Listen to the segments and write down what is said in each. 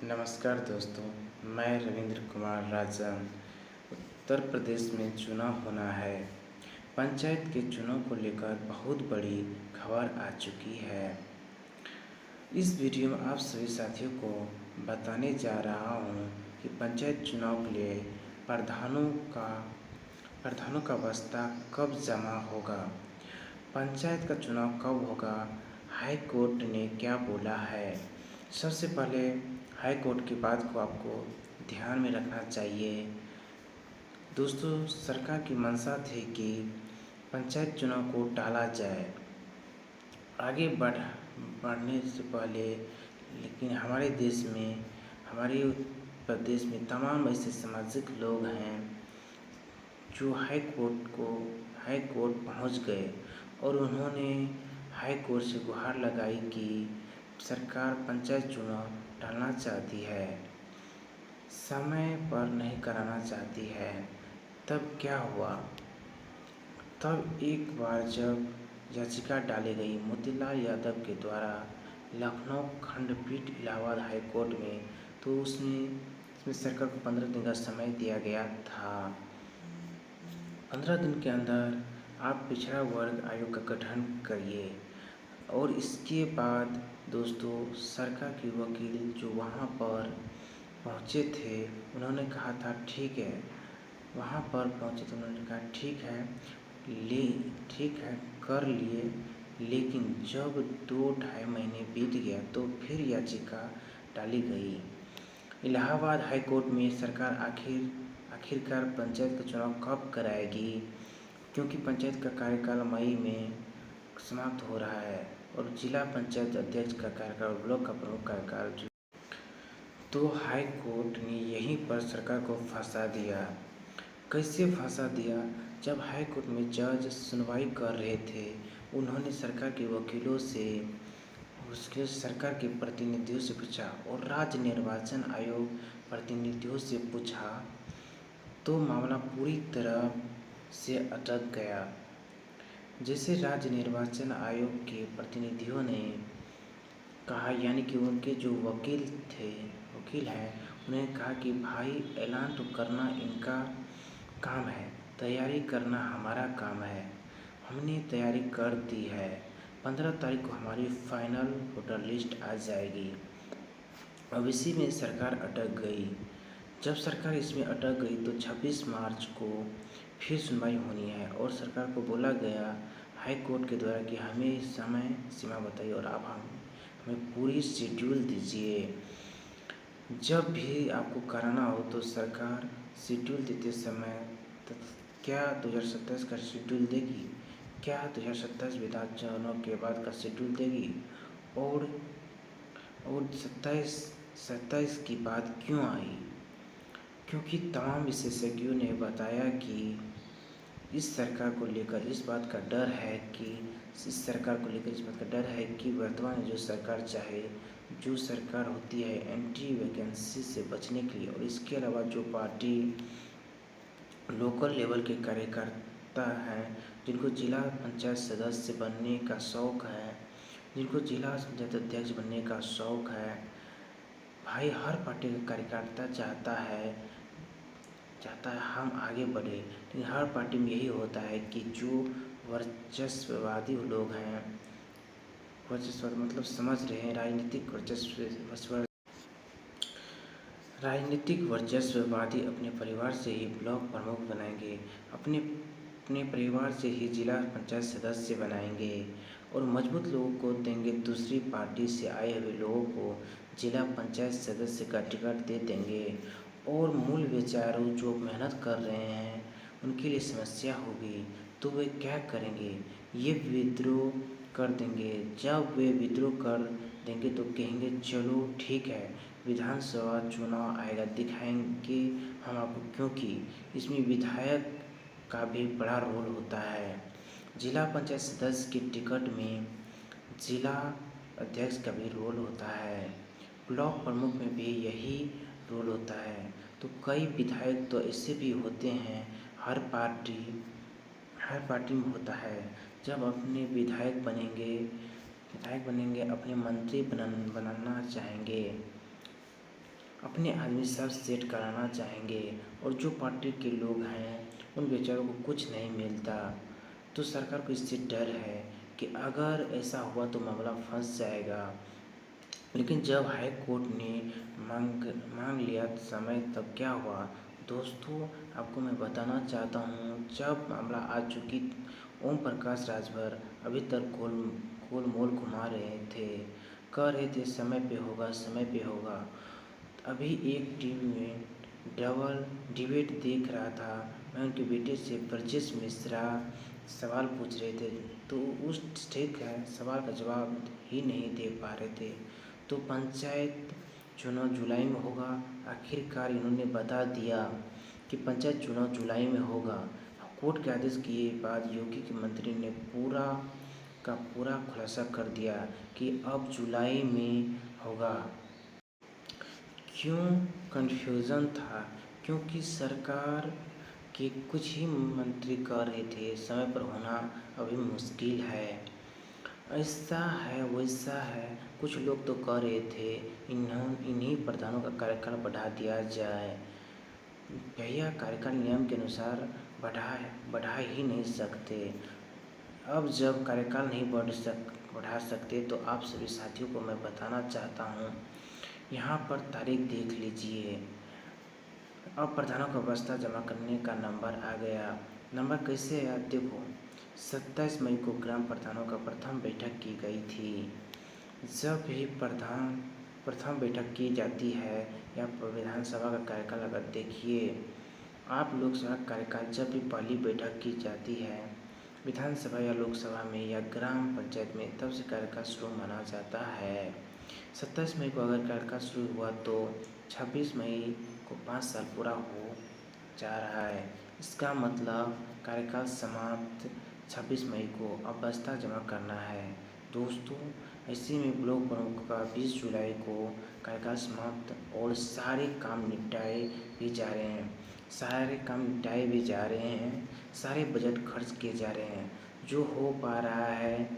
नमस्कार दोस्तों, मैं रविंद्र कुमार राजन। उत्तर प्रदेश में चुनाव होना है। पंचायत के चुनाव को लेकर बहुत बड़ी खबर आ चुकी है। इस वीडियो में आप सभी साथियों को बताने जा रहा हूं कि पंचायत चुनाव के लिए प्रधानों का बस्ता कब जमा होगा, पंचायत का चुनाव कब होगा, हाई कोर्ट ने क्या बोला है। सबसे पहले हाई कोर्ट की बात को आपको ध्यान में रखना चाहिए। दोस्तों, सरकार की मंशा थी कि पंचायत चुनाव को टाला जाए आगे बढ़ने से पहले, लेकिन हमारे देश में, हमारे उत्तर प्रदेश में तमाम ऐसे सामाजिक लोग हैं जो हाई कोर्ट पहुंच गए और उन्होंने हाई कोर्ट से गुहार लगाई कि सरकार पंचायत चुनाव टालना चाहती है, समय पर नहीं कराना चाहती है। तब क्या हुआ? तब एक बार जब याचिका डाली गई मोतीलाल यादव के द्वारा लखनऊ खंडपीठ इलाहाबाद हाई कोर्ट में, तो इसमें सरकार को 15 दिन का समय दिया गया था। 15 दिन के अंदर आप पिछड़ा वर्ग आयोग का गठन करिए। और इसके बाद दोस्तों, सरकार के वकील जो वहाँ पर पहुँचे थे, उन्होंने कहा था ठीक है, वहाँ पर पहुँचे तो उन्होंने कहा ठीक है कर लिए। लेकिन जब 2-2.5 महीने बीत गया तो फिर याचिका डाली गई इलाहाबाद हाई कोर्ट में। सरकार आखिरकार पंचायत का चुनाव कब कराएगी, क्योंकि पंचायत का कार्यकाल मई में समाप्त हो रहा है और जिला पंचायत अध्यक्ष का कार्यकाल, ब्लॉक का प्रमुख कार्यकाल। तो हाई कोर्ट ने यहीं पर सरकार को फंसा दिया। कैसे फंसा दिया? जब हाई कोर्ट में जज सुनवाई कर रहे थे, उन्होंने सरकार के वकीलों से, उसके सरकार के प्रतिनिधियों से पूछा और राज्य निर्वाचन आयोग प्रतिनिधियों से पूछा, तो मामला पूरी तरह से अटक गया। जैसे राज्य निर्वाचन आयोग के प्रतिनिधियों ने कहा, यानी कि उनके जो वकील हैं, उन्होंने कहा कि भाई ऐलान तो करना इनका काम है, तैयारी करना हमारा काम है। हमने तैयारी कर दी है। 15 तारीख को हमारी फाइनल वोटर लिस्ट आ जाएगी। अब इसी में सरकार अटक गई। जब सरकार इसमें अटक गई तो 26 मार्च को फिर सुनवाई होनी है और सरकार को बोला गया हाई कोर्ट के द्वारा कि हमें समय सीमा बताइए और आप हमें पूरी शेड्यूल दीजिए। जब भी आपको कराना हो तो सरकार शेड्यूल देते समय क्या 2027 का शेड्यूल देगी? क्या 2027 विधान चुनाव के बाद का शेड्यूल देगी? और 27 की बात क्यों आई? क्योंकि तमाम विशेषज्ञों ने बताया कि इस सरकार को लेकर इस बात का डर है कि वर्तमान में जो सरकार चाहे, जो सरकार होती है एंटी वैकेंसी से बचने के लिए, और इसके अलावा जो पार्टी लोकल लेवल के कार्यकर्ता हैं, जिनको जिला पंचायत सदस्य बनने का शौक़ है, जिनको जिला पंचायत अध्यक्ष बनने का शौक़ है, भाई हर पार्टी का कार्यकर्ता चाहता है हम आगे बढ़े। लेकिन हर पार्टी में यही होता है कि जो वर्चस्ववादी लोग हैं, वर्चस्व मतलब समझ रहे हैं, राजनीतिक वर्चस्ववादी अपने परिवार से ही ब्लॉक प्रमुख बनाएंगे, अपने परिवार से ही जिला पंचायत सदस्य बनाएंगे और मजबूत लोगों को देंगे, दूसरी पार्टी से आए हुए लोगों को जिला पंचायत सदस्य का टिकट दे देंगे। और मूल बेचारों जो मेहनत कर रहे हैं उनके लिए समस्या होगी, तो वे क्या करेंगे? ये विद्रोह कर देंगे। जब वे विद्रोह कर देंगे तो कहेंगे चलो ठीक है, विधानसभा चुनाव आएगा, दिखाएंगे हम आपको, क्योंकि इसमें विधायक का भी बड़ा रोल होता है। जिला पंचायत सदस्य के टिकट में जिला अध्यक्ष का भी रोल होता है, ब्लॉक प्रमुख में भी यही रोल होता है। तो कई विधायक तो ऐसे भी होते हैं, हर पार्टी में होता है, जब अपने विधायक बनेंगे, अपने मंत्री बनाना चाहेंगे अपने आदमी सब सेट कराना चाहेंगे और जो पार्टी के लोग हैं उन बेचारों को कुछ नहीं मिलता। तो सरकार को इससे डर है कि अगर ऐसा हुआ तो मामला फंस जाएगा। लेकिन जब हाई कोर्ट ने मांग लिया समय, तब क्या हुआ दोस्तों, आपको मैं बताना चाहता हूँ। जब मामला आ चुकी, ओम प्रकाश राजभर अभी तक गोलमोल घुमा रहे थे, कह रहे थे समय पे होगा, समय पे होगा। अभी एक टीवी में डबल डिबेट देख रहा था, मैं उनके बेटे से ब्रजेश मिश्रा सवाल पूछ रहे थे, तो उस ठीक है सवाल का जवाब ही नहीं दे पा रहे थे। तो पंचायत चुनाव जुलाई में होगा, आखिरकार इन्होंने बता दिया कि पंचायत चुनाव जुलाई में होगा। कोर्ट के आदेश के बाद योगी के मंत्री ने पूरा का पूरा खुलासा कर दिया कि अब जुलाई में होगा। क्यों कन्फ्यूज़न था? क्योंकि सरकार के कुछ ही मंत्री कह रहे थे समय पर होना अभी मुश्किल है, ऐसा है वैसा है। कुछ लोग तो कह रहे थे इन्हीं प्रधानों का कार्यकाल बढ़ा दिया जाए। भैया कार्यकाल नियम के अनुसार बढ़ा ही नहीं सकते। अब जब कार्यकाल नहीं बढ़ा सकते तो आप सभी साथियों को मैं बताना चाहता हूँ, यहाँ पर तारीख देख लीजिए। अब प्रधानों का बस्ता जमा करने का नंबर आ गया। नंबर कैसे आया देखो, 27 मई को ग्राम प्रधानों का प्रथम बैठक की गई थी। जब भी प्रथम बैठक की जाती है या विधानसभा का कार्यकाल, अगर देखिए आप लोकसभा कार्यकाल जब भी पहली बैठक की जाती है विधानसभा या लोकसभा में या ग्राम पंचायत में, तब से कार्यकाल शुरू माना जाता है। 27 मई को अगर कार्यकाल शुरू हुआ तो 26 मई को 5 साल पूरा हो जा रहा है। इसका मतलब कार्यकाल समाप्त 26 मई को, अब बस्ता जमा करना है दोस्तों। ऐसे में ब्लॉक प्रमुख का 20 जुलाई को कार्यकाल समाप्त और सारे काम निपटाए भी जा रहे हैं, सारे बजट खर्च किए जा रहे हैं, जो हो पा रहा है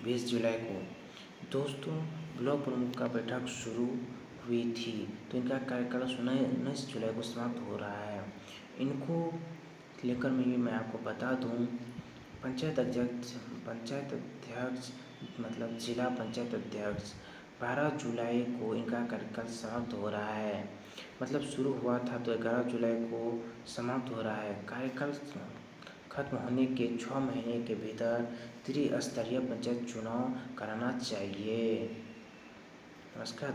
20 जुलाई को। दोस्तों ब्लॉक प्रमुख का बैठक शुरू हुई थी तो इनका कार्यकाल 19 जुलाई को समाप्त हो रहा है। इनको लेकर मैं आपको बता दूं, पंचायत अध्यक्ष मतलब जिला पंचायत अध्यक्ष 12 जुलाई को इनका कार्यकाल समाप्त हो रहा है। मतलब शुरू हुआ था तो 11 जुलाई को समाप्त हो रहा है। कार्यकाल खत्म होने के 6 महीने के भीतर त्रिस्तरीय पंचायत चुनाव कराना चाहिए। नमस्कार।